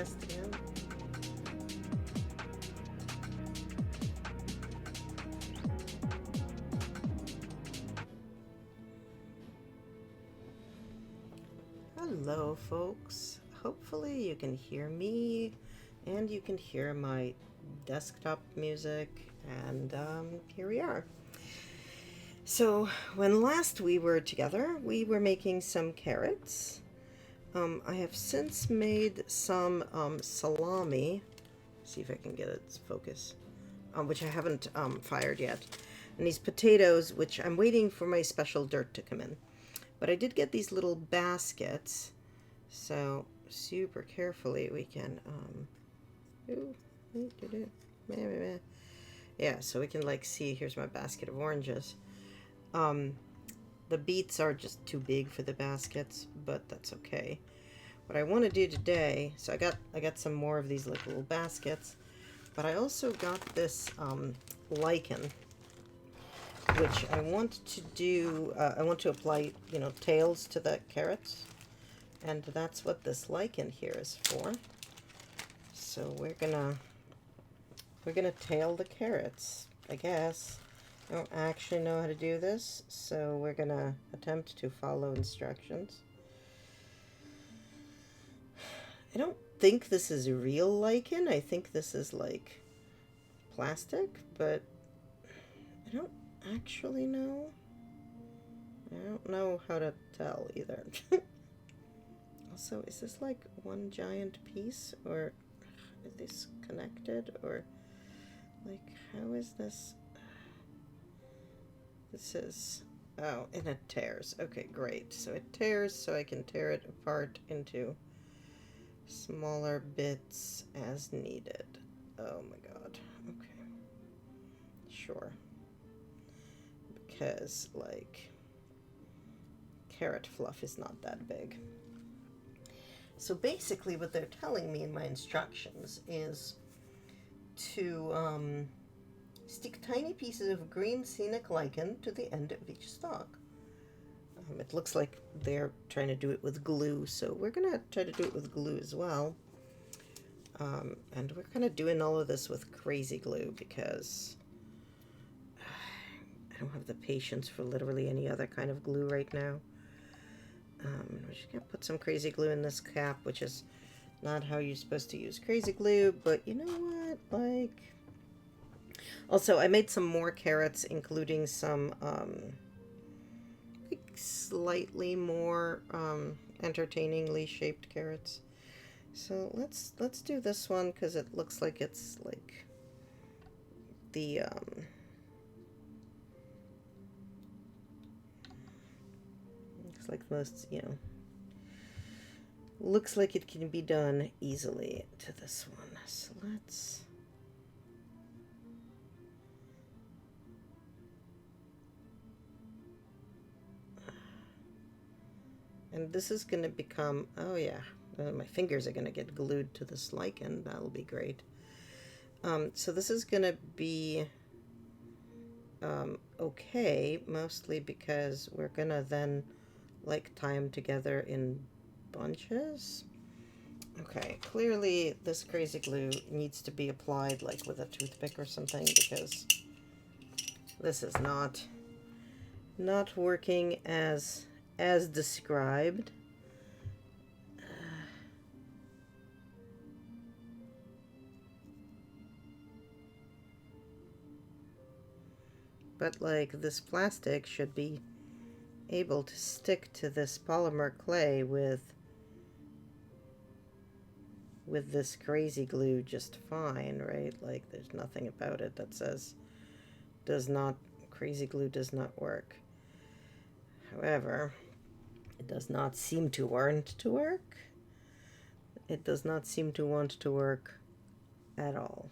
testing out. Hello, folks. Hopefully you can hear me and you can hear my desktop music, and here we are. So when last we were together, we were making some carrots. I have since made some salami. See if I can get its focus, which I haven't fired yet. And these potatoes, which I'm waiting for my special dirt to come in. But I did get these little baskets, so super carefully we can, yeah, so we can like see, here's my basket of oranges. The beets are just too big for the baskets, but that's okay. What I want to do today, so I got some more of these like little baskets, but I also got this lichen, which I want to do, I want to apply, tails to the carrots, and that's what this lichen here is for. So we're gonna tail the carrots, I guess. I don't actually know how to do this, so we're gonna attempt to follow instructions. I don't think this is real lichen. I think this is like plastic, but I don't actually know. I don't know how to tell either. Also, is this like one giant piece, or is this connected, or like how is this? This is, oh, and it tears. Okay, great. So it tears, so I can tear it apart into smaller bits as needed. Oh my god. Okay. Sure. Because, like, carrot fluff is not that big. So basically what they're telling me in my instructions is to stick tiny pieces of green scenic lichen to the end of each stalk. It looks like they're trying to do it with glue, so we're going to try to do it with glue as well. And we're kind of doing all of this with crazy glue because I don't have the patience for literally any other kind of glue right now. We're just going to put some crazy glue in this cap, which is not how you're supposed to use crazy glue, but you know what, like... Also, I made some more carrots, including some, like slightly more, entertainingly shaped carrots. So let's do this one, because it looks like it's, like, the, looks like most, looks like it can be done easily to this one. So let's... And this is going to become, oh yeah, my fingers are going to get glued to this lichen. That'll be great. So this is going to be okay, mostly because we're going to then like tie them together in bunches. Okay, clearly this crazy glue needs to be applied like with a toothpick or something, because this is not working as described. But like this plastic should be able to stick to this polymer clay with this crazy glue just fine, right? Like there's nothing about it that says crazy glue does not work. However, it does not seem to want to work. It does not seem to want to work at all.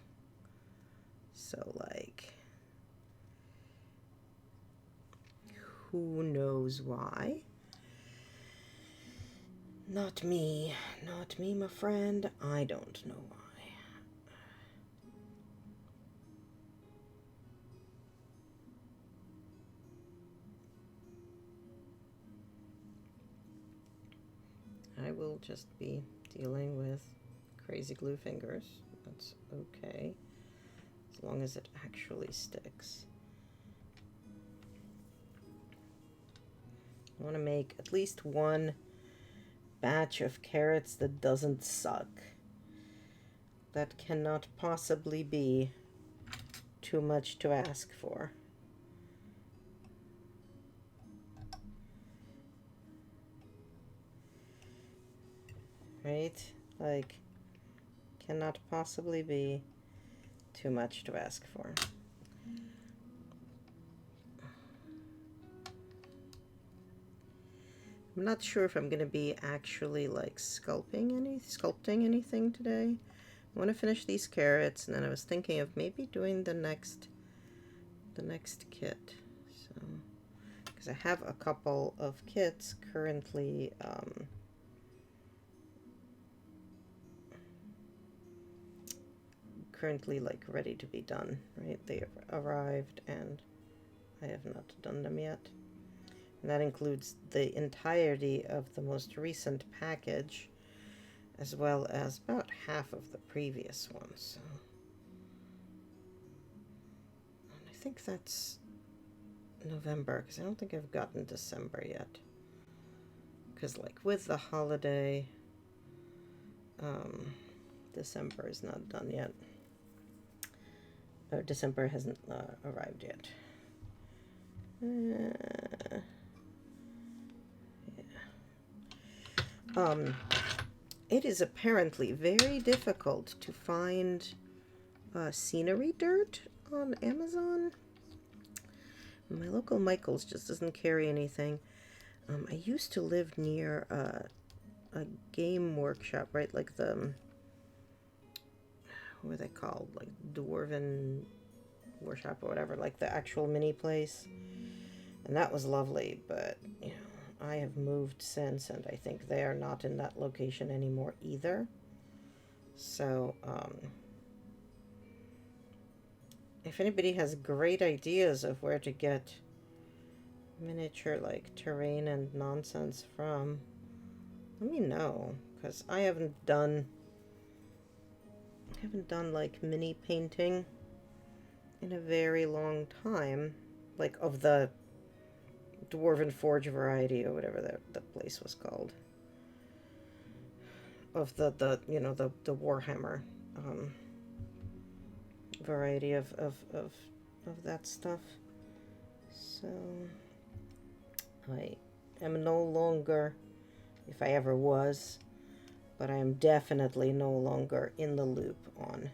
So, like, who knows why? Not me, my friend. I don't know why. I will just be dealing with crazy glue fingers. That's okay, as long as it actually sticks. I want to make at least one batch of carrots that doesn't suck. That cannot possibly be too much to ask for. Right? Like, cannot possibly be too much to ask for. I'm not sure if I'm going to be actually like sculpting anything today. I want to finish these carrots, and then I was thinking of maybe doing the next kit. So, because I have a couple of kits currently like ready to be done, right? They have arrived and I have not done them yet. And that includes the entirety of the most recent package, as well as about half of the previous ones. So, and I think that's November, because I don't think I've gotten December yet. Because like with the holiday, December is not done yet. Or December hasn't arrived yet. Yeah. It is apparently very difficult to find scenery dirt on Amazon. My local Michael's just doesn't carry anything. I used to live near a game workshop, right? Like the, what are they called? Like Dwarven Workshop or whatever, like the actual mini place. And that was lovely, but, you know, I have moved since, and I think they are not in that location anymore either. So, if anybody has great ideas of where to get miniature, like, terrain and nonsense from, let me know, because I haven't done, like, mini painting in a very long time, like, of the Dwarven Forge variety, or whatever the place was called. Of the you know, the Warhammer variety of that stuff. So I am no longer, if I ever was, but I am definitely no longer in the loop on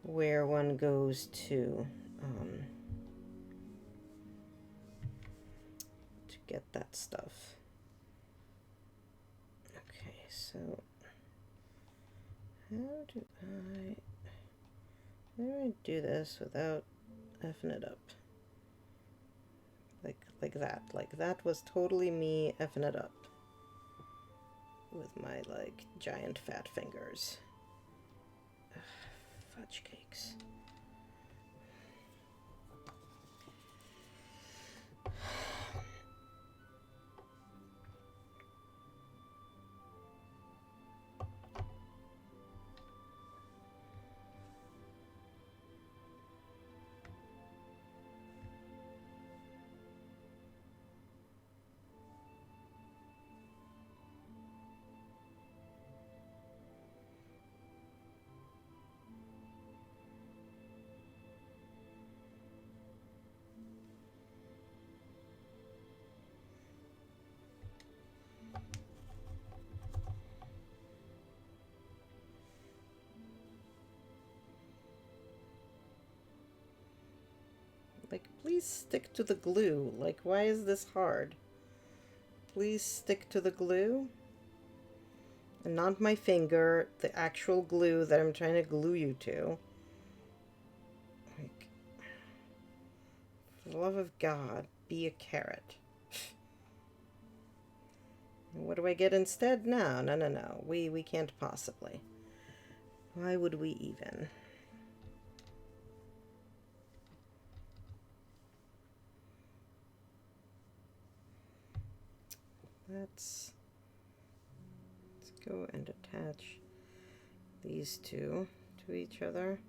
where one goes to get that stuff. Okay, so how do I do this without effing it up? Like that. Like that was totally me effing it up with my like giant fat fingers. Ugh, fudge cakes. Like, please stick to the glue. Like, why is this hard? Please stick to the glue. And not my finger, the actual glue that I'm trying to glue you to. Like, for the love of God, be a carrot. What do I get instead? No. We can't possibly. Why would we even? Let's go and attach these two to each other.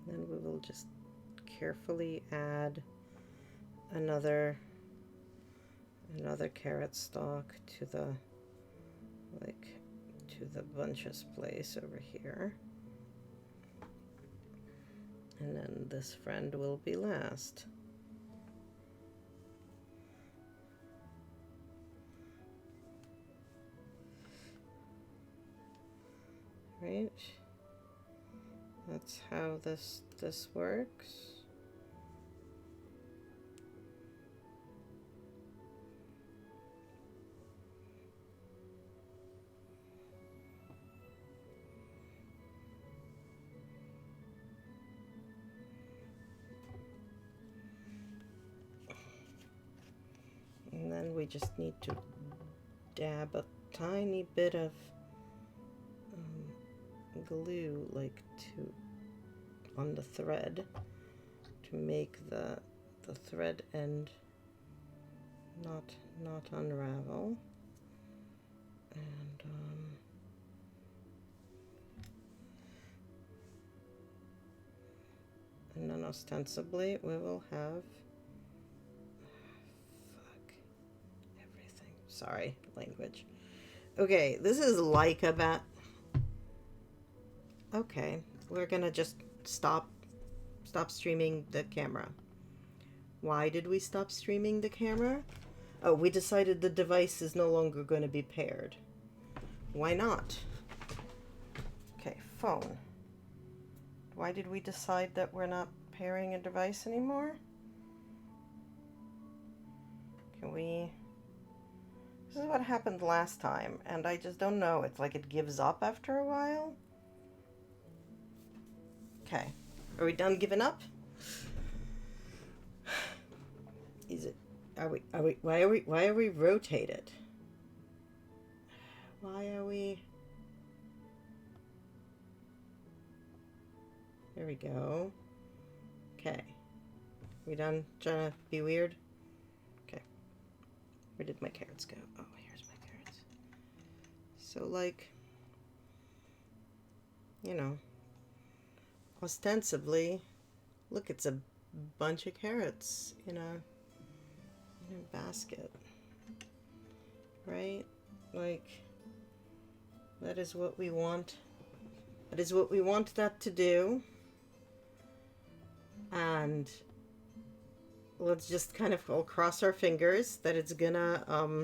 Then we will just carefully add another carrot stalk to the bunches place over here. And then this friend will be last. Right? That's how this works. And then we just need to dab a tiny bit of glue on the thread to make the thread end not unravel. And then ostensibly we will have everything. Sorry, language. Okay, this is like a bat. Okay, we're gonna just stop streaming the camera. Why did we stop streaming the camera? Oh, we decided the device is no longer going to be paired. Why not? Okay, phone. Why did we decide that we're not pairing a device anymore? Can we... This is what happened last time, and I just don't know. It's like it gives up after a while. Okay. Are we done giving up? Is it... Why are we rotated? Why are we... There we go. Okay. We done trying to be weird? Okay. Where did my carrots go? Oh, here's my carrots. So, like, you know, ostensibly, look, it's a bunch of carrots in a basket, right? Like, that is what we want. That is what we want that to do. And let's just kind of all cross our fingers that it's gonna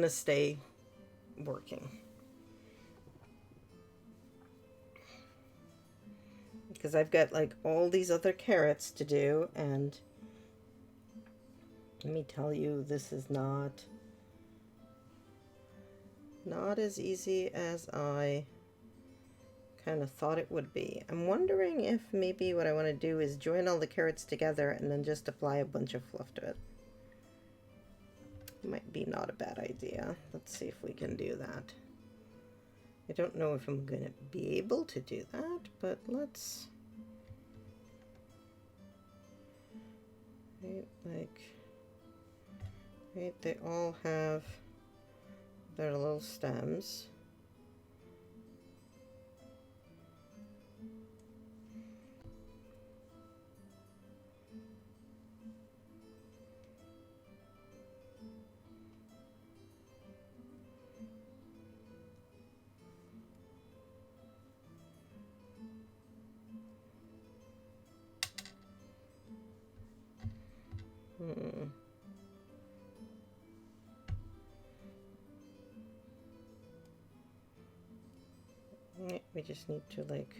stay working. Because I've got like all these other carrots to do, and let me tell you, this is not as easy as I kind of thought it would be. I'm wondering if maybe what I want to do is join all the carrots together and then just apply a bunch of fluff to it. Might be not a bad idea. Let's see if we can do that. I don't know if I'm going to be able to do that, but let's... Right, they all have their little stems. We just need to like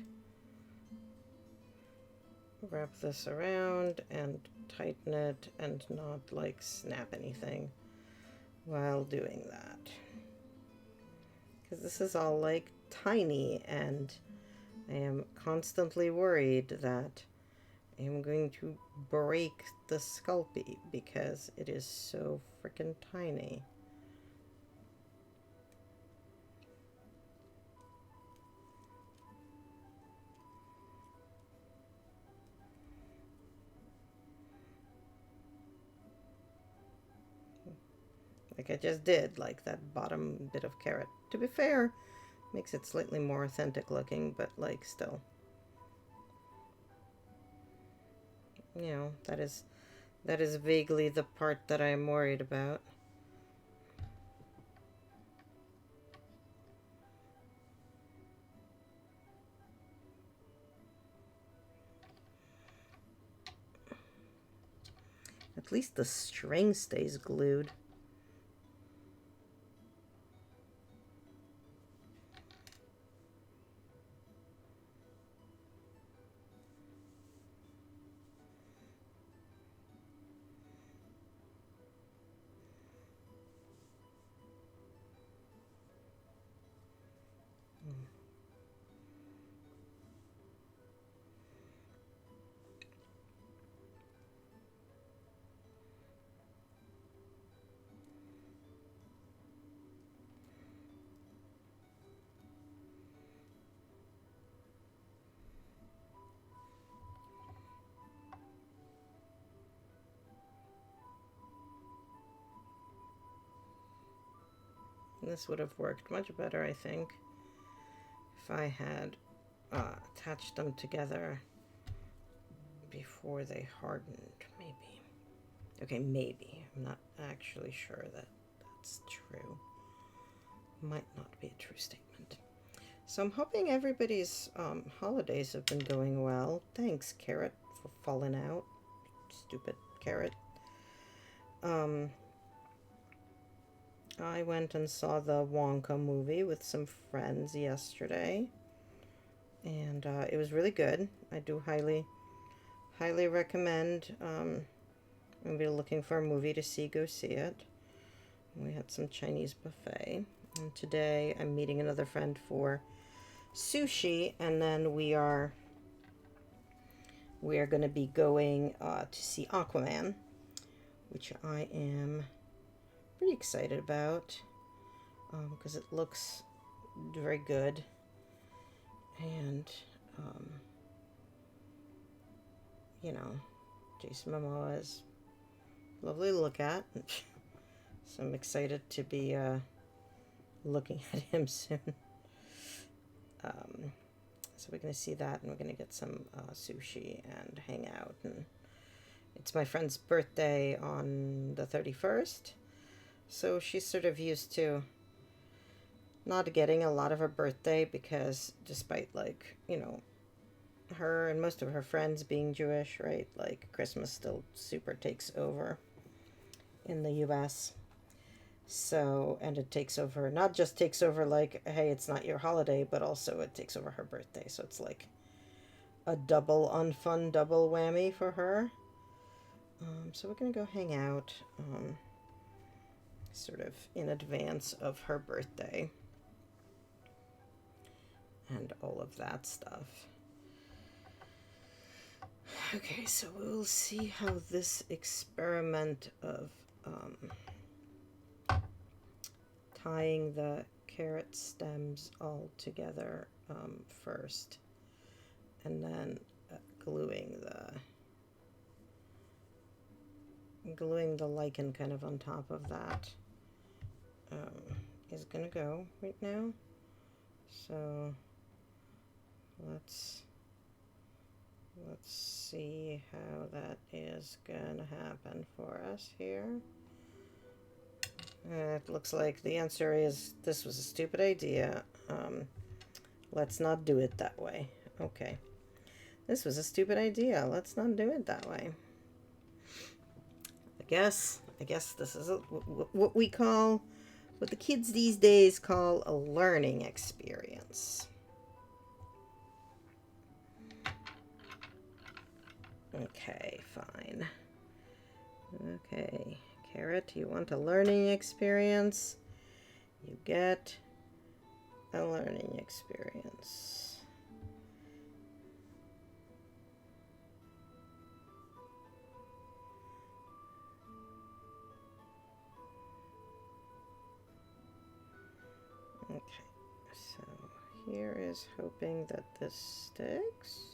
wrap this around and tighten it and not like snap anything while doing that, because this is all like tiny and I am constantly worried that I am going to break the Sculpey because it is so freaking tiny. I like I just did, like that bottom bit of carrot. To be fair, makes it slightly more authentic looking, but like still, you know, that is vaguely the part that I'm worried about. At least the string stays glued. This would have worked much better, I think, if I had attached them together before they hardened, maybe. Okay, maybe. I'm not actually sure that that's true. Might not be a true statement. So I'm hoping everybody's holidays have been going well. Thanks, Carrot, for falling out. Stupid Carrot. I went and saw the Wonka movie with some friends yesterday, and it was really good. I do highly recommend. If you're looking for a movie to see, go see it. We had some Chinese buffet, and today I'm meeting another friend for sushi, and then we are going to be going to see Aquaman, which I am pretty excited about because it looks very good, and you know, Jason Momoa is lovely to look at, so I'm excited to be looking at him soon. So we're going to see that, and we're going to get some sushi and hang out, and it's my friend's birthday on the 31st. So she's sort of used to not getting a lot of her birthday because despite, like, you know, her and most of her friends being Jewish, right, like Christmas still super takes over in the US. So, and it takes over, not just takes over like, hey, it's not your holiday, but also it takes over her birthday. So it's like a double unfun double whammy for her. So we're going to go hang out. Sort of in advance of her birthday and all of that stuff. Okay, so we'll see how this experiment of tying the carrot stems all together first, and then gluing the lichen kind of on top of that. Is gonna go right now. So let's see how that is gonna happen for us here. It looks like the answer is this was a stupid idea. Let's not do it that way. Okay. This was a stupid idea. Let's not do it that way. I guess this is what we call, what the kids these days call a learning experience. Okay, fine. Okay, Carrot, you want a learning experience? You get a learning experience. Okay, so here is hoping that this sticks.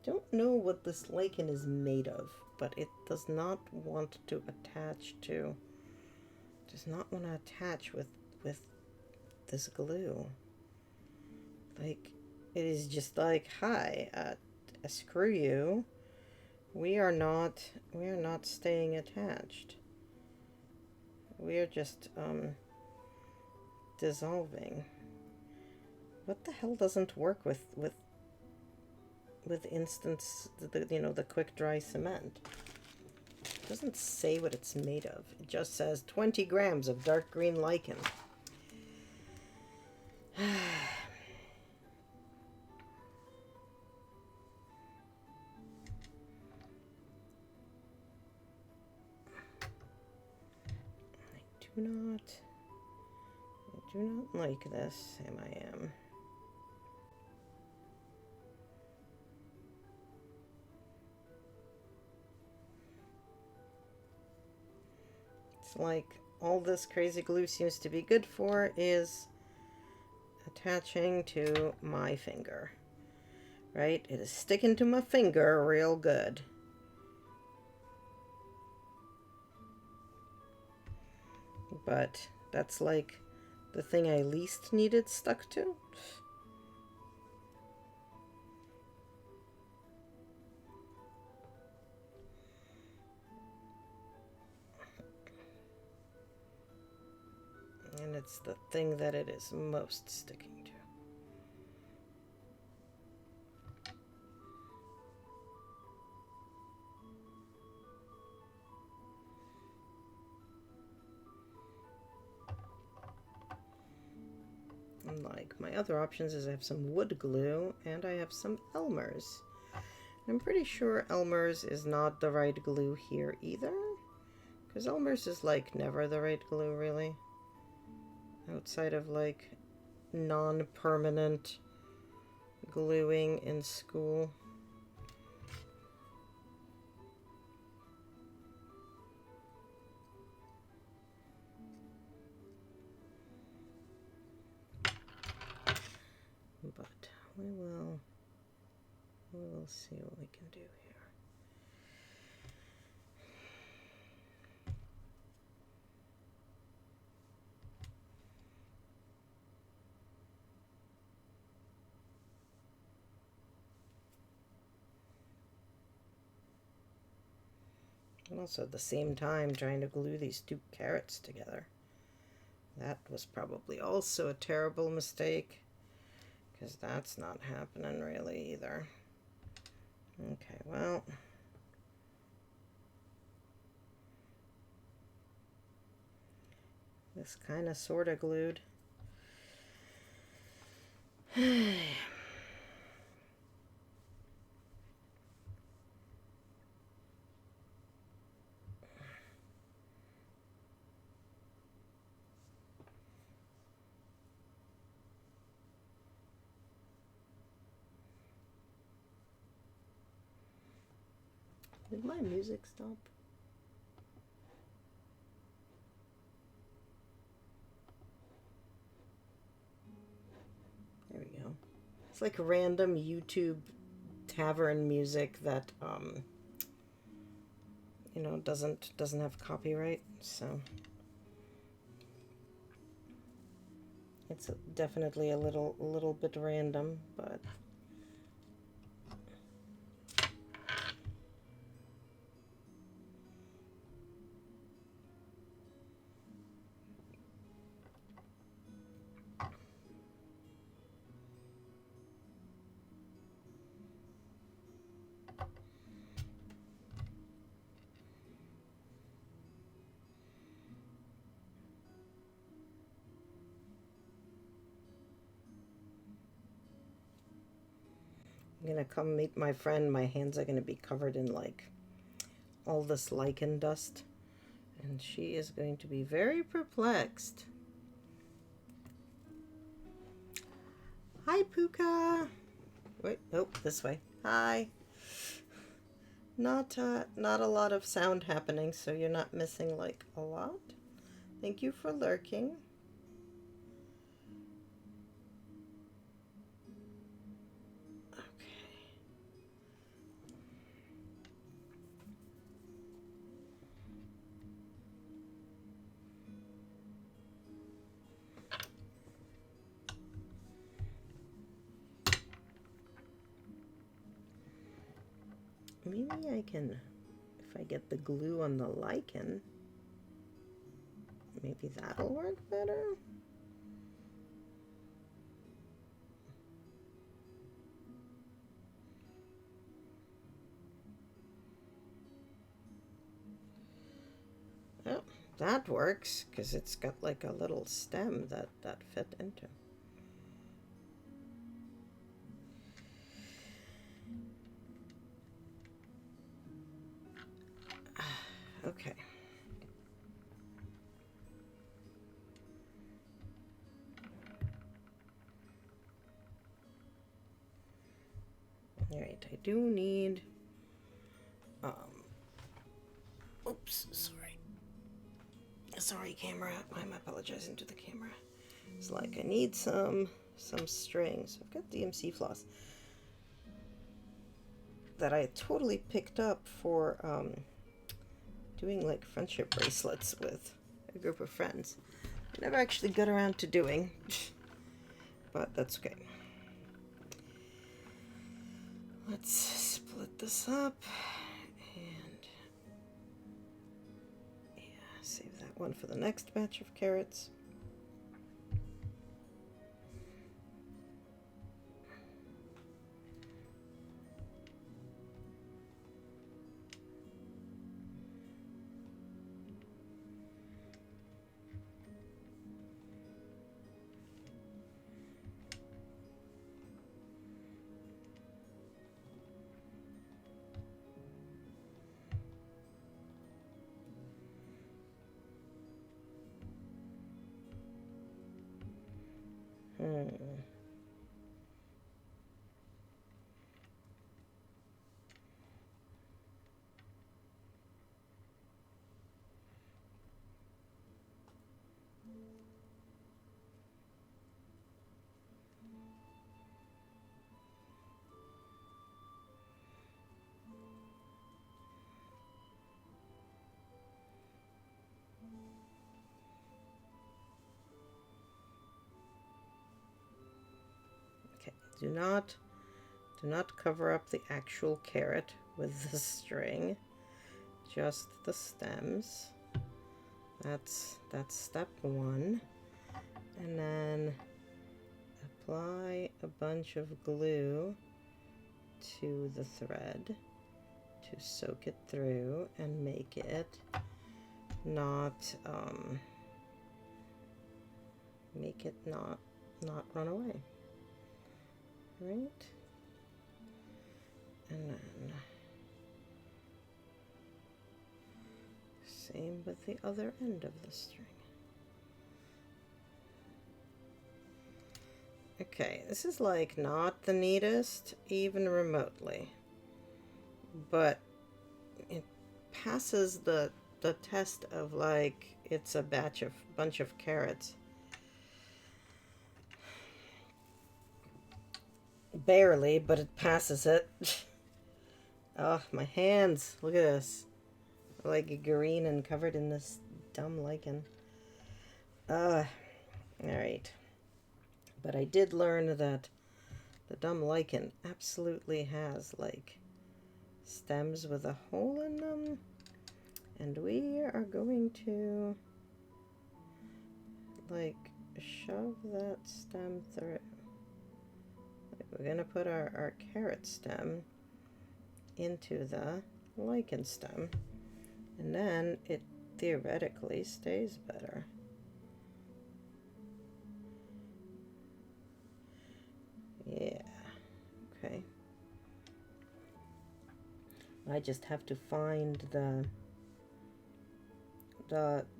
don't know what this lichen is made of, but it does not want to attach to, does not want to attach with this glue. Like, it is just like, hi, screw you. We are not staying attached. We are just, dissolving. What the hell doesn't work with instance, the quick dry cement? It doesn't say what it's made of. It just says 20 grams of dark green lichen. I do not like this, MIM. It's like all this crazy glue seems to be good for is attaching to my finger, right? It is sticking to my finger real good. But that's like the thing I least needed stuck to. And it's the thing that it is most sticking to. Unlike my other options is I have some wood glue and I have some Elmer's. I'm pretty sure Elmer's is not the right glue here either, because Elmer's is like never the right glue really, outside of like non-permanent gluing in school. But we will see what we can do here. And also at the same time trying to glue these two carrots together. That was probably also a terrible mistake, because that's not happening really either. Okay, well, this kind of sort of glued. Did my music stop? There we go. It's like random YouTube tavern music that doesn't have copyright, so it's definitely a little bit random, but I'm gonna come meet my friend. My hands are gonna be covered in like all this lichen dust, and she is going to be very perplexed. Hi, Puka. Wait, nope, this way. Hi. Not a lot of sound happening, so you're not missing like a lot. Thank you for lurking. Maybe I can, if I get the glue on the lichen, maybe that'll work better. Oh, that works, because it's got like a little stem that fit into. Okay. All right, I do need, oops, sorry camera, I'm apologizing to the camera. It's like I need some strings. I've got DMC floss that I totally picked up for doing like friendship bracelets with a group of friends. I never actually got around to doing, but that's okay. Let's split this up and yeah, save that one for the next batch of carrots. Okay, do not cover up the actual carrot with the string, just the stems. That's step one. And then apply a bunch of glue to the thread to soak it through and make it not run away. Right? And then same with the other end of the string. Okay, this is like not the neatest, even remotely, but it passes the test of like it's a bunch of carrots. Barely, but it passes it. Oh, my hands. Look at this. Like green and covered in this dumb lichen. Alright. But I did learn that the dumb lichen absolutely has like stems with a hole in them. And we are going to like shove that stem through. We're going to put our carrot stem into the lichen stem, and then it theoretically stays better. Yeah, okay. I just have to find the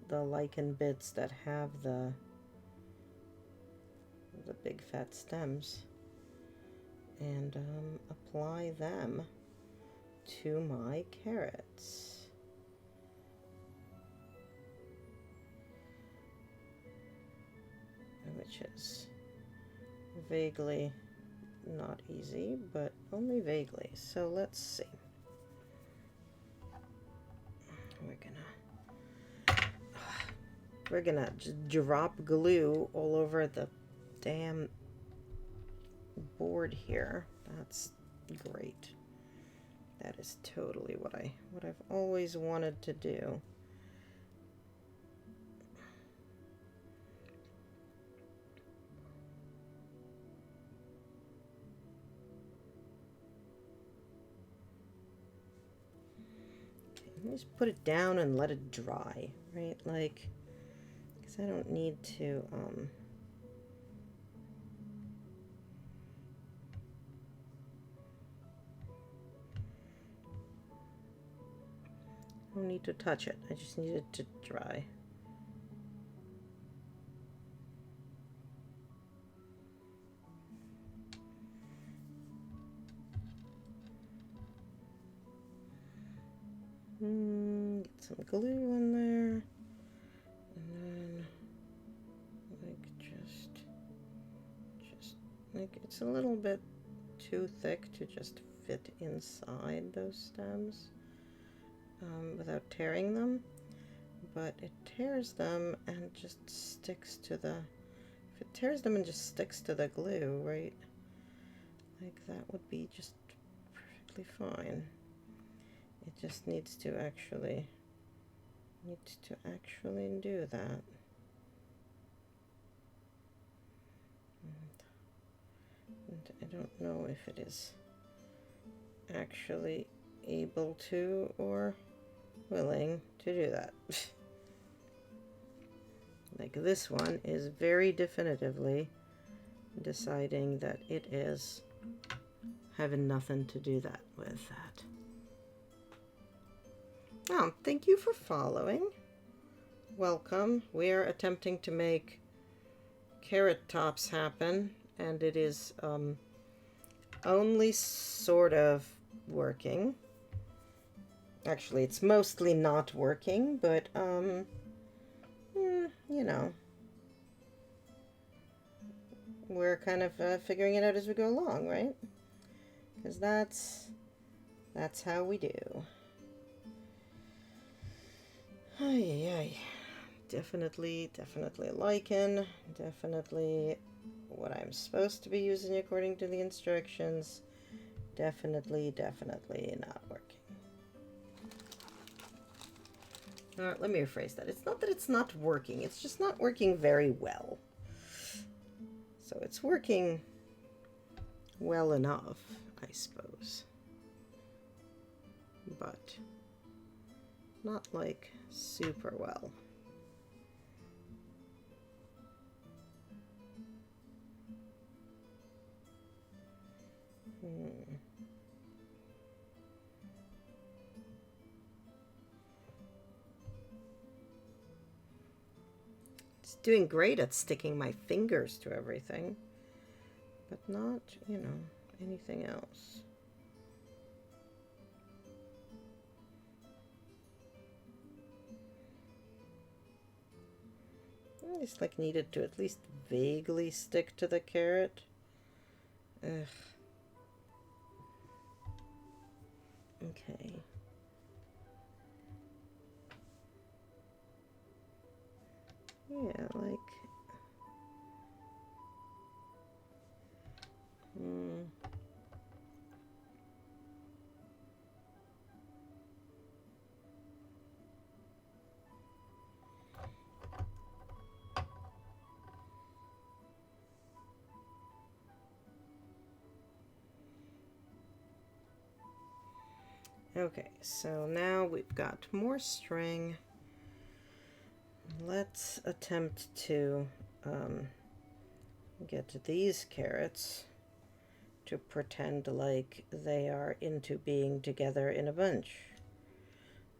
lichen bits that have the big fat stems and apply them to my carrots. Which is vaguely not easy, but only vaguely. So let's see. We're gonna just drop glue all over the damn board here. That's great. That is totally what I've always wanted to do. Just put it down and let it dry, right? Like, because I don't need to, I don't need to touch it. I just need it to dry. Get some glue in there, and then like just like it's a little bit too thick to just fit inside those stems without tearing them, but it tears them and just sticks to the, if it tears them and just sticks to the glue, right, like that would be just perfectly fine. It just needs to actually do that. And I don't know if it is actually able to or willing to do that. Like this one is very definitively deciding that it is having nothing to do that with that. Oh, thank you for following. Welcome. We're attempting to make carrot tops happen, and it is only sort of working. Actually, it's mostly not working, but you know, we're kind of figuring it out as we go along, right? Because that's how we do. Ay. Definitely lichen. Definitely what I'm supposed to be using according to the instructions. Definitely not working. Alright, let me rephrase that. It's not that it's not working. It's just not working very well. So it's working well enough, I suppose. But not like super well. It's doing great at sticking my fingers to everything, but not, you know, anything else. I just like needed to at least vaguely stick to the carrot. Ugh. Okay. Yeah, like... Okay, so now we've got more string. Let's attempt to get these carrots to pretend like they are into being together in a bunch.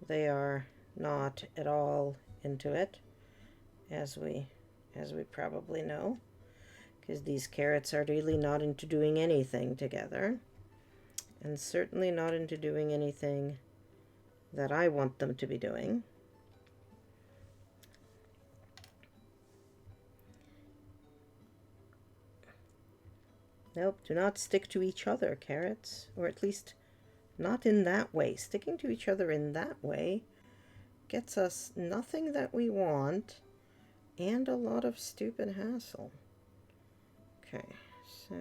They are not at all into it, as we probably know, because these carrots are really not into doing anything together, and certainly not into doing anything that I want them to be doing. Nope, do not stick to each other, carrots, or at least not in that way. Sticking to each other in that way gets us nothing that we want and a lot of stupid hassle. Okay, so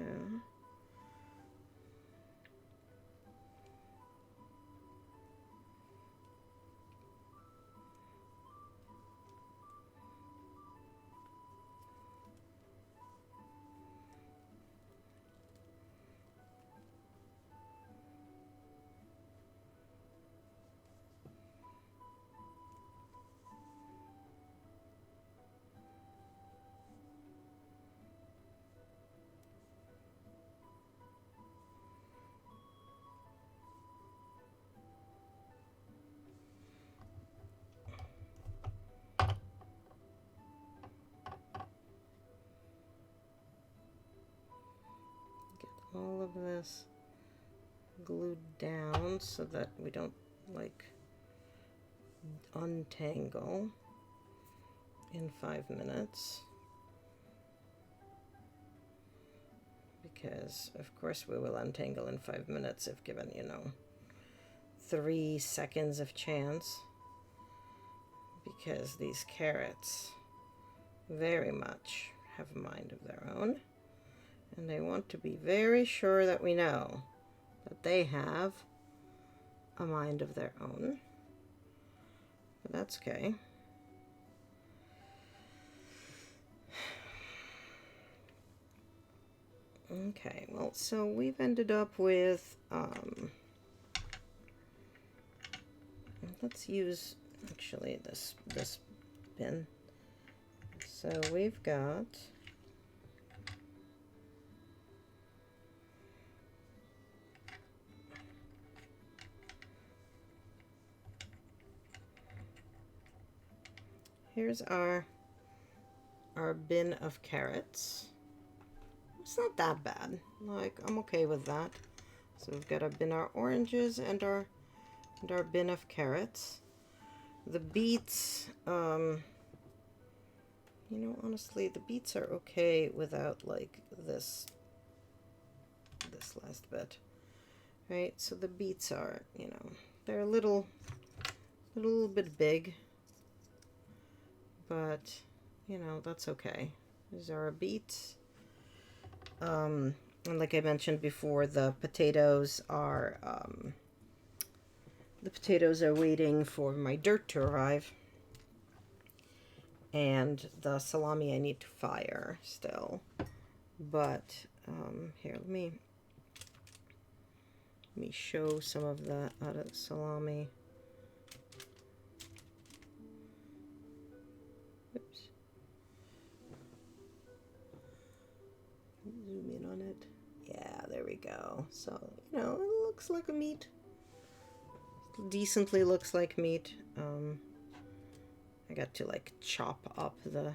all of this glued down so that we don't like untangle in 5 minutes, because of course we will untangle in 5 minutes if given, you know, 3 seconds of chance, because these carrots very much have a mind of their own, and they want to be very sure that we know that they have a mind of their own. But that's okay. Okay, well, so we've ended up with, let's use actually this bin. So we've got here's our bin of carrots. It's not that bad. Like, I'm okay with that. So we've got our bin of oranges and our bin of carrots. The beets, you know, honestly, the beets are okay without like this last bit, right? So the beets are, you know, they're a little bit big, but you know, that's okay. These are our beets. And like I mentioned before, the potatoes are waiting for my dirt to arrive, and the salami I need to fire still. But here, let me show some of the salami. Oops. Zoom in on it. Yeah, there we go. So, you know, it looks like a meat. Decently looks like meat. I got to like chop up the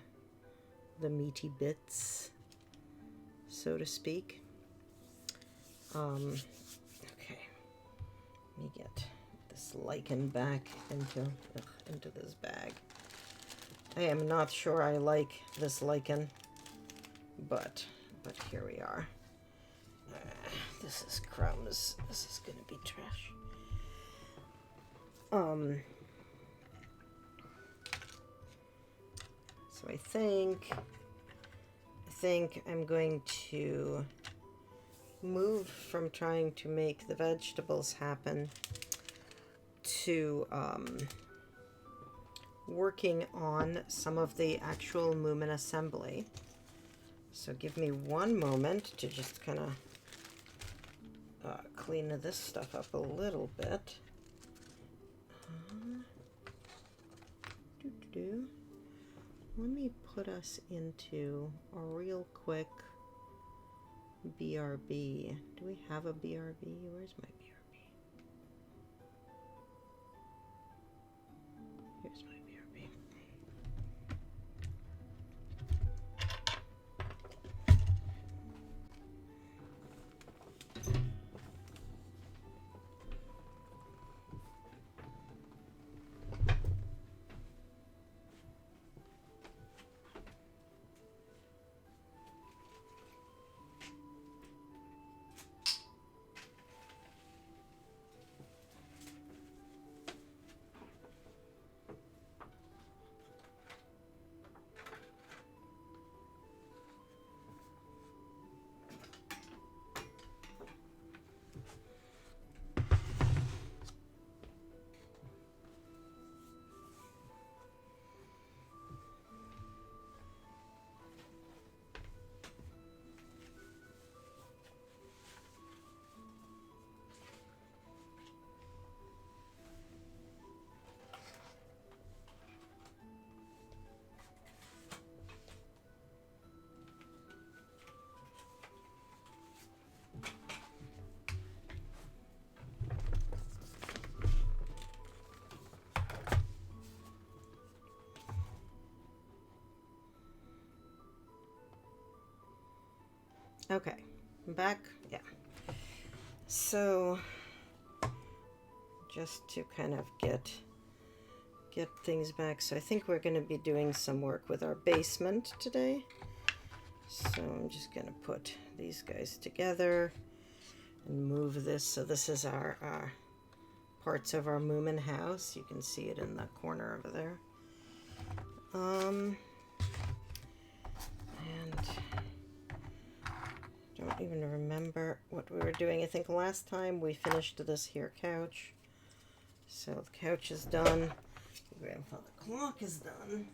meaty bits, so to speak. Okay, let me get this lichen back into this bag. I am not sure I like this lichen, but here we are. This is crumbs. This is gonna be trash. So I think I'm going to move from trying to make the vegetables happen to working on some of the actual moomin assembly. So give me one moment to just kind of clean this stuff up a little bit. Let me put us into a real quick BRB. Do we have a BRB? Where's my BRB? Here's my BRB. Okay, I'm back. Yeah. So just to kind of get things back. So I think we're going to be doing some work with our basement today. So I'm just going to put these guys together and move this. So this is our parts of our moomin house. You can see it in the corner over there. And don't even remember what we were doing. I think last time we finished this here couch. So the couch is done. The grandfather clock is done.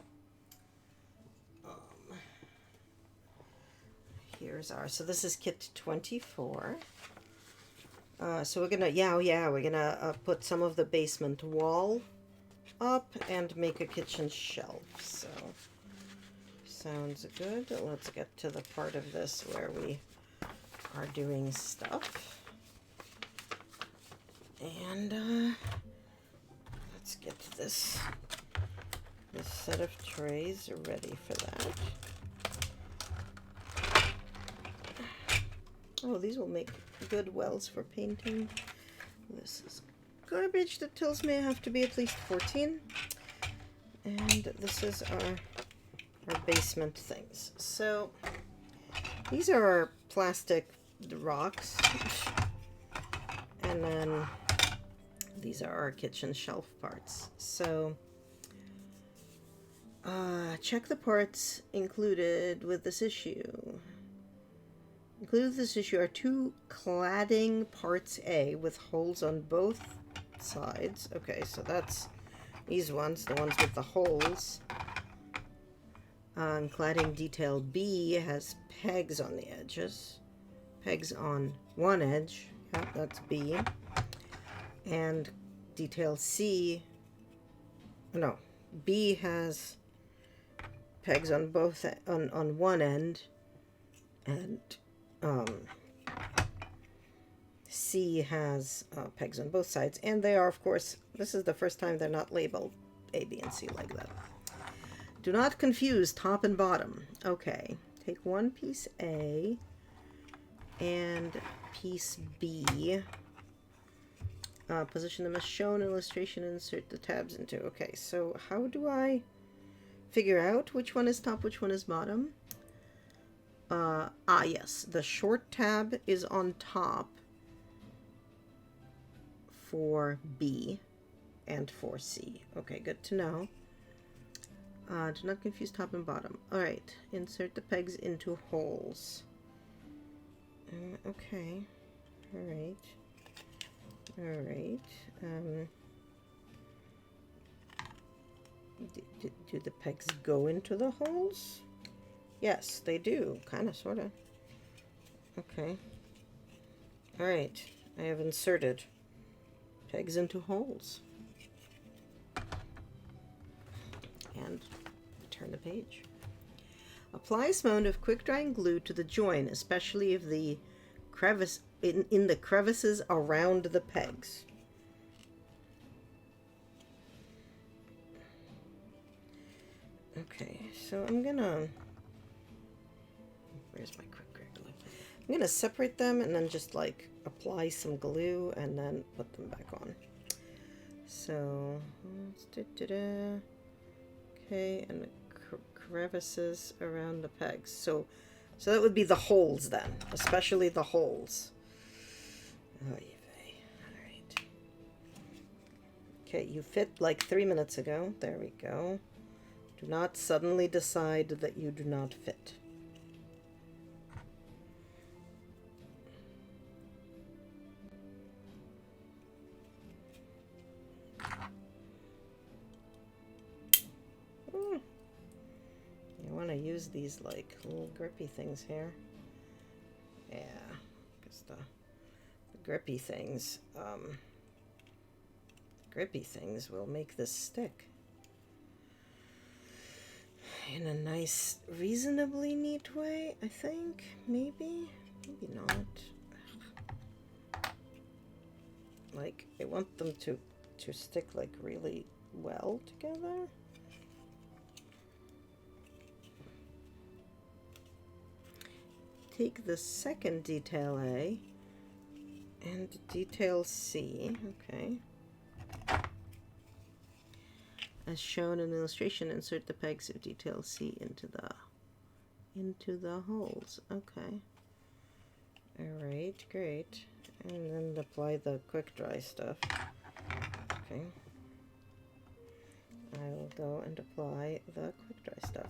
Here's our, so this is kit 24. So we're gonna, we're gonna put some of the basement wall up and make a kitchen shelf. So sounds good. Let's get to the part of this where we are doing stuff. And let's get this set of trays ready for that. Oh, these will make good wells for painting. This is garbage that tells me I have to be at least 14. And this is our basement things. So these are our plastic rocks. And then these are our kitchen shelf parts. So check the parts included with this issue. Included with this issue are 2 cladding parts A with holes on both sides. Okay, so that's these ones, the ones with the holes. Cladding detail B has pegs on the edges. Pegs on one edge. Yeah, that's B. And detail C, no, B has pegs on both on one end, and C has pegs on both sides, and they are, of course, this is the first time they're not labeled A, B, and C like that. Do not confuse top and bottom. Okay, take one piece A and piece B. Position them as shown in illustration and insert the tabs into. Okay, so how do I figure out which one is top, which one is bottom? Yes, the short tab is on top for B and for C. Okay, good to know. Do not confuse top and bottom. Alright, insert the pegs into holes. Okay, alright. Alright. Do the pegs go into the holes? Yes, they do. Kind of, sort of. Okay. Alright. I have inserted pegs into holes. And turn the page. Apply a smone of quick-drying glue to the join, especially if the crevice in the crevices around the pegs. Okay, so I'm gonna, where's my quick glue? I'm gonna separate them and then just like apply some glue and then put them back on. So, okay, and the crevices around the pegs. So that would be the holes then, especially the holes. Oh, alright. Okay, you fit like 3 minutes ago. There we go. Do not suddenly decide that you do not fit. You want to use these like little grippy things here. Yeah, because the grippy things will make this stick in a nice, reasonably neat way, I think. Maybe not. Like, I want them to stick like really well together. Take the second detail A And detail C, okay. As shown in the illustration, insert the pegs of detail C into the holes. Okay. All right, great. And then apply the quick dry stuff. Okay. I will go and apply the quick dry stuff.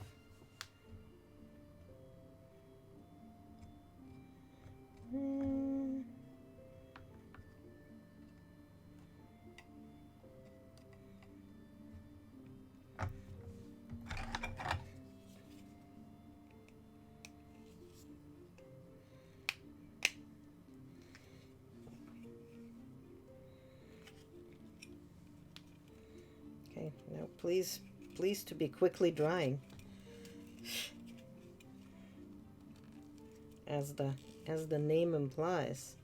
Okay, now please to be quickly drying. As the name implies.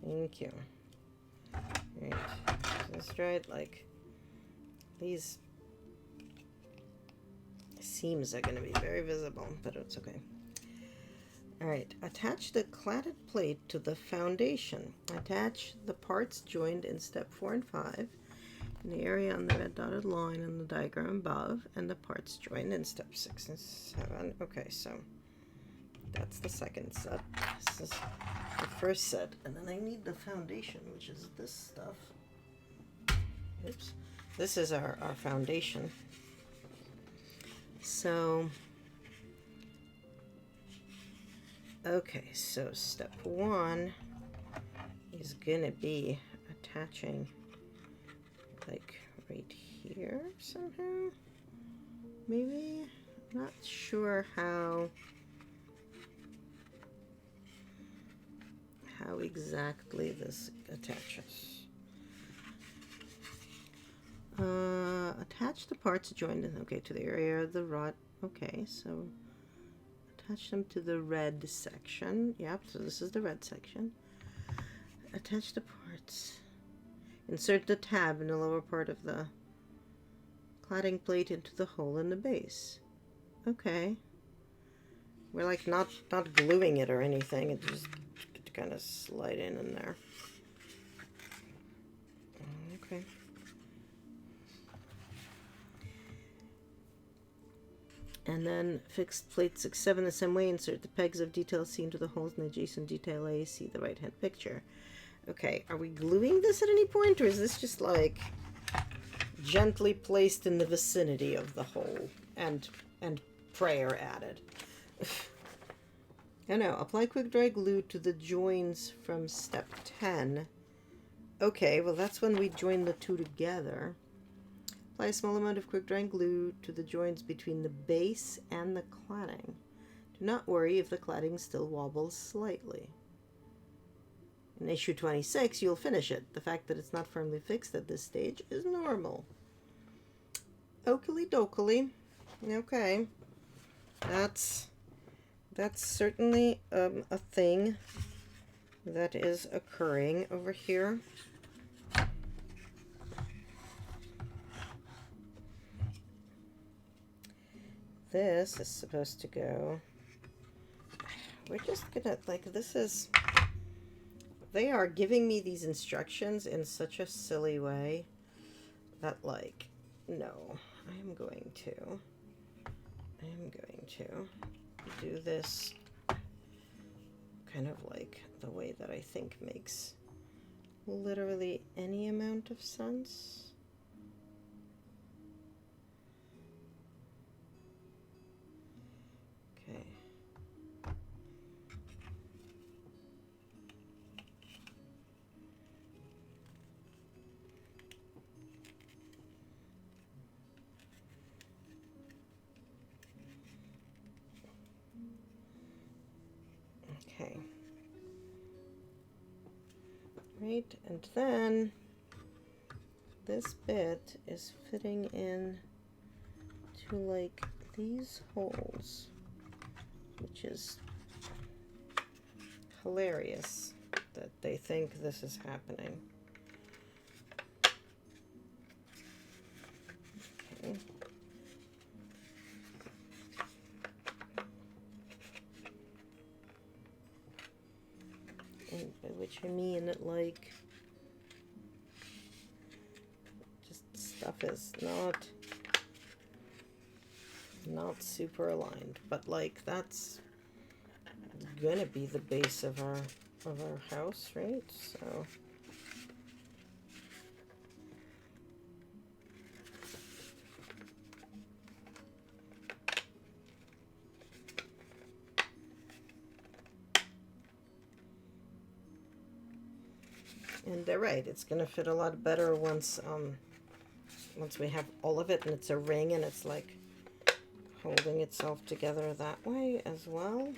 Thank you. Right. Just dried like these seams are going to be very visible, but it's okay. Alright, attach the cladded plate to the foundation. Attach the parts joined in step 4 and 5 in the area on the red dotted line in the diagram above, and the parts joined in step 6 and 7. Okay, so that's the second set. This is the first set, and then I need the foundation, which is this stuff. Oops. This is our foundation. So, okay, so step 1 is gonna be attaching like right here somehow. Maybe, not sure how exactly this attaches. Attach the parts joined to the area of the rod. Okay, so attach them to the red section. Yep, so this is the red section. Attach the parts. Insert the tab in the lower part of the cladding plate into the hole in the base. Okay. We're like not gluing it or anything. It just kind of slide in there. Okay. And then fix plate 6-7 the same way. Insert the pegs of detail C into the holes in the adjacent detail A. See the right hand picture. Okay, are we gluing this at any point, or is this just like gently placed in the vicinity of the hole and prayer added? Oh no, apply quick dry glue to the joins from step 10. Okay, well that's when we join the two together. Apply a small amount of quick drying glue to the joins between the base and the cladding. Do not worry if the cladding still wobbles slightly. In issue 26, you'll finish it. The fact that it's not firmly fixed at this stage is normal. Oakley dokley. Okay. That's certainly a thing that is occurring over here. This is supposed to go. We're just gonna, like, this is. They are giving me these instructions in such a silly way that, like, no, I am going to do this kind of like the way that I think makes literally any amount of sense. Okay. Okay. Right, and then this bit is fitting in to like these holes, which is hilarious that they think this is happening. Okay. And by which I mean like just stuff is not super aligned, but like that's gonna be the base of our house, right? So and they're right, it's gonna fit a lot better once we have all of it and it's a ring and it's like holding itself together that way as well.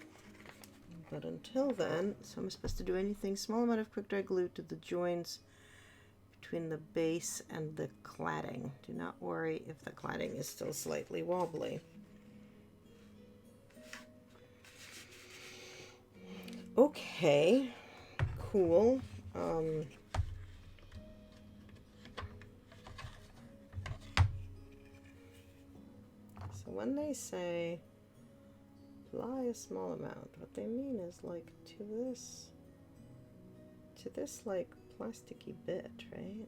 But until then, so I'm supposed to do anything, small amount of quick dry glue to the joints between the base and the cladding. Do not worry if the cladding is still slightly wobbly. Okay, cool. So when they say apply a small amount, what they mean is like to this like plasticky bit, right?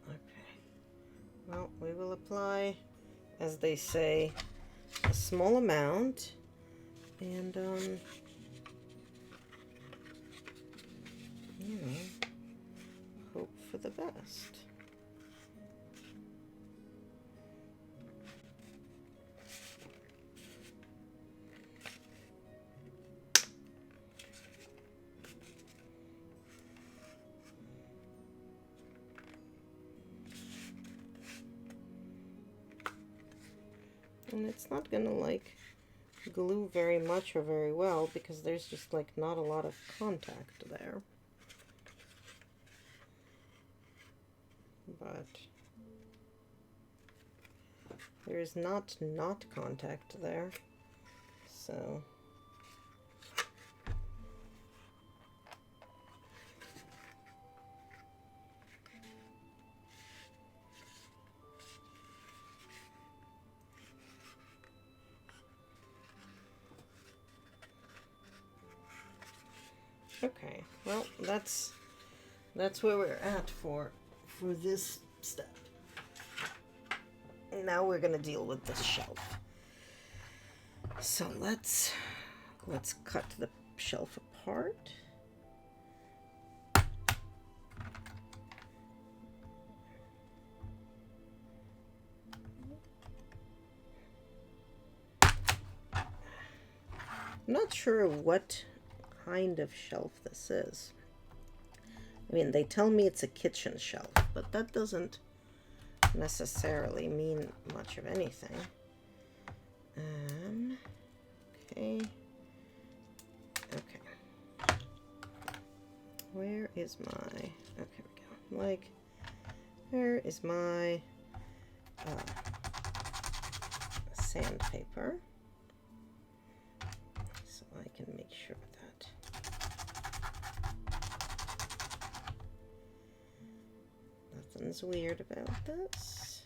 Okay. Well, we will apply, as they say, a small amount, and you know, hope for the best. And it's not gonna like glue very much or very well because there's just like not a lot of contact there. But there is not contact there, so okay. Well, that's where we're at for this step. Now we're gonna deal with this shelf. So let's cut the shelf apart. I'm not sure what kind of shelf this is. I mean, they tell me it's a kitchen shelf, but that doesn't necessarily mean much of anything. Okay. Where is my, okay, we go. Like, where is my sandpaper? So I can make sure that nothing's weird about this.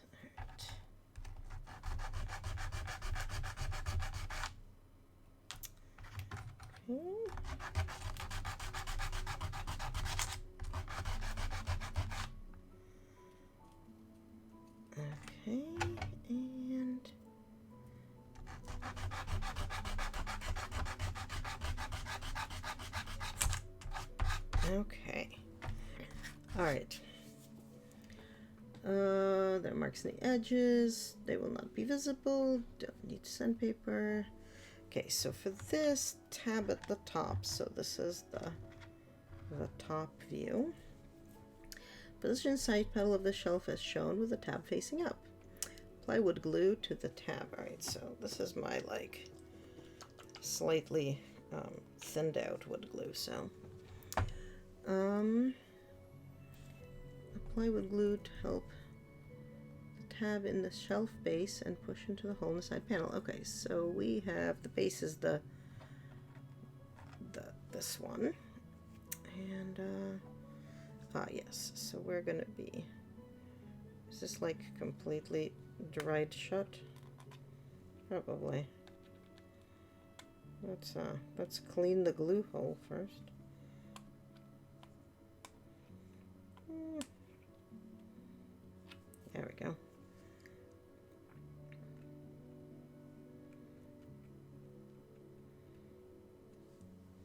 All right. Okay, and okay. All right. There are marks in the edges. They will not be visible. Don't need sandpaper. Okay, so for this, tab at the top. So this is the top view. Position side panel of the shelf as shown with the tab facing up. Apply wood glue to the tab. All right, so this is my like slightly thinned out wood glue. So apply wood glue to help the tab in the shelf base and push into the hole in the side panel. Okay, so we have the base is this one, and yes, so we're gonna be, is this like completely dried shut? Probably. Let's clean the glue hole first. There we go.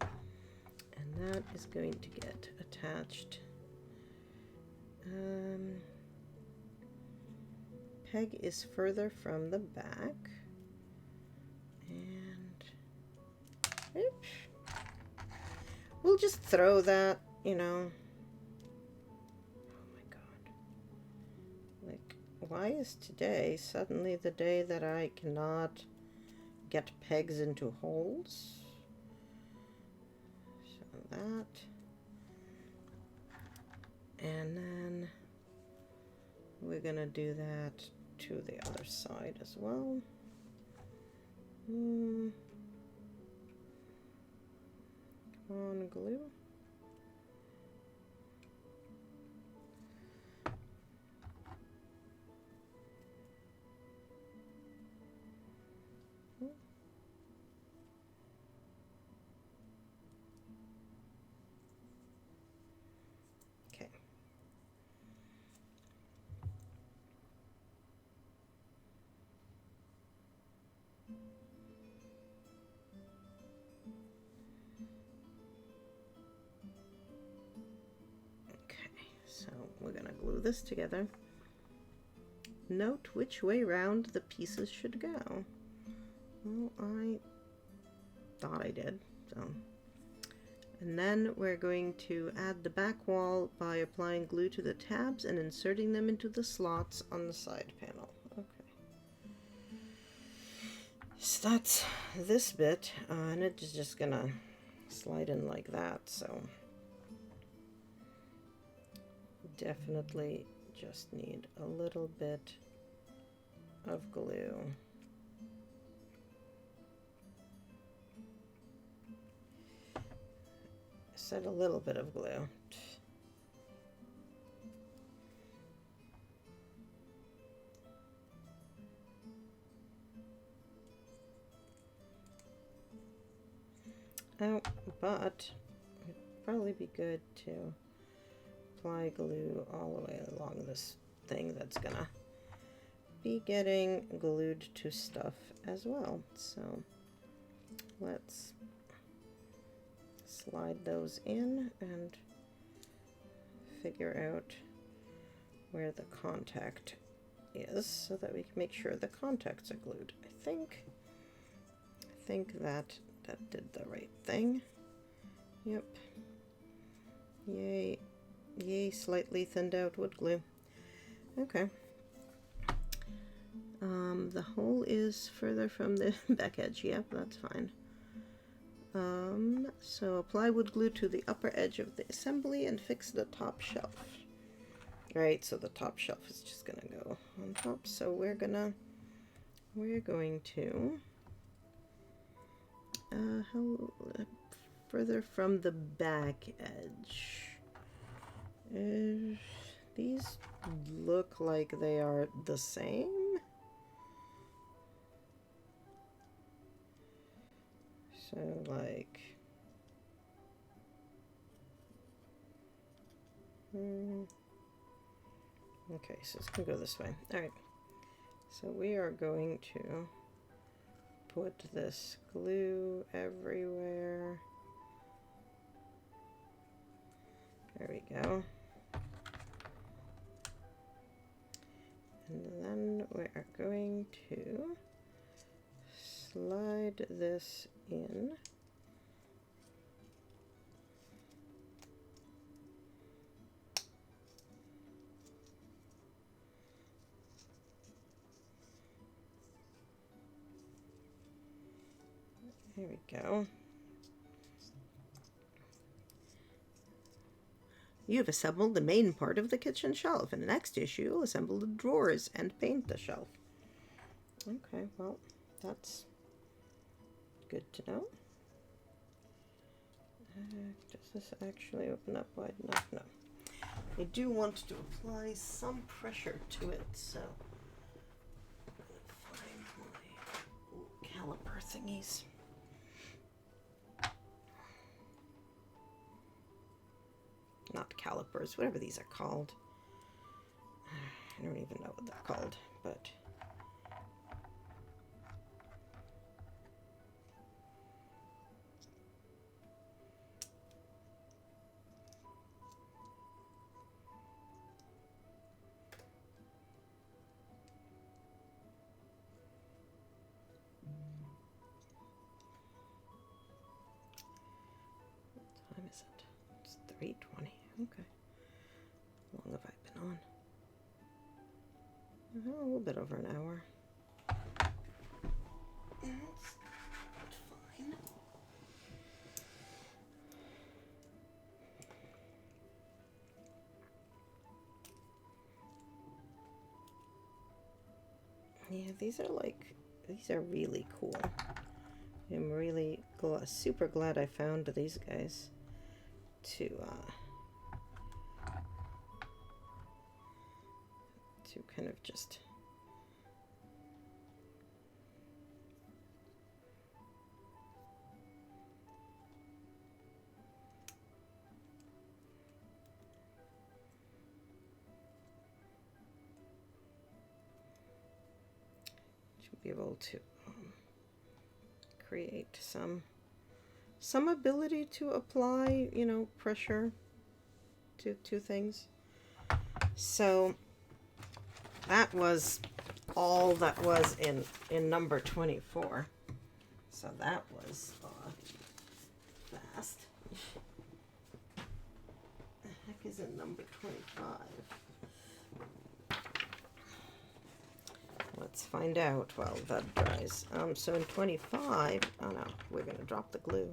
And that is going to get attached. Peg is further from the back. And oops. We'll just throw that, you know. Oh my God. Like, why is today suddenly the day that I cannot get pegs into holes? So that. And then we're gonna do that to the other side as well. Come on, glue. Okay. So we're going to glue this together. Note which way round the pieces should go. Well, I thought I did, so. And then we're going to add the back wall by applying glue to the tabs and inserting them into the slots on the side panel. Okay. So that's this bit, and it's just gonna slide in like that, so. Definitely just need a little bit of glue. I said a little bit of glue. Oh, but it'd probably be good to apply glue all the way along this thing that's gonna be getting glued to stuff as well. So let's slide those in and figure out where the contact is so that we can make sure the contacts are glued. I think that did the right thing. Yep. Yay. Yay, slightly thinned out wood glue. Okay. The hole is further from the back edge. Yep, that's fine. So apply wood glue to the upper edge of the assembly and fix the top shelf. Right, so the top shelf is just gonna go on top. So we're going to further from the back edge. These look like they are the same. So like, okay, so it's gonna go this way. All right, so we are going to put this glue everywhere. There we go. And then we are going to slide this in. There we go. You have assembled the main part of the kitchen shelf. In the next issue, you'll assemble the drawers and paint the shelf. Okay, well, that's good to know. Does this actually open up wide enough? No. I do want to apply some pressure to it, so I'm gonna find my caliper thingies. Not calipers, whatever these are called. I don't even know what they're called, but what time is it? It's 3:20. Okay. How long have I been on? A little bit over an hour. That's fine. Yeah, these are really cool. I'm really super glad I found these guys to kind of just be able to create some ability to apply, you know, pressure to things. So that was all that was in number 24. So that was fast. The heck is in number 25? Let's find out while that dries. So in 25, oh no, we're going to drop the glue.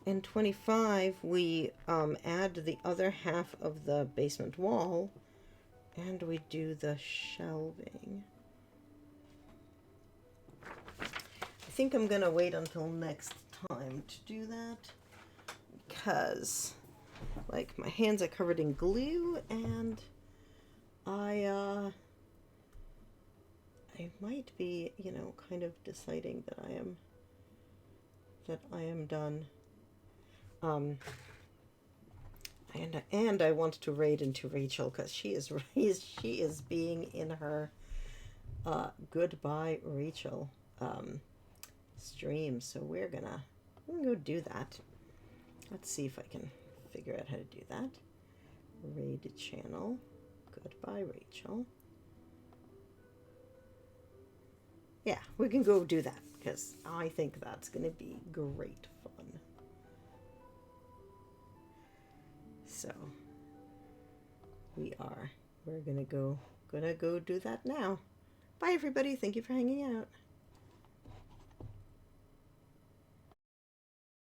In 25, we add the other half of the basement wall, and we do the shelving. I think I'm going to wait until next time to do that, because, like, my hands are covered in glue, and I might be, you know, kind of deciding that I am done. And I want to raid into Rachel, because she is being in her Goodbye Rachel stream. So we're gonna go do that. Let's see if I can figure out how to do that. Raid channel, Goodbye Rachel. Yeah, we can go do that, because I think that's going to be great fun. So we're going to go do that now. Bye everybody. Thank you for hanging out.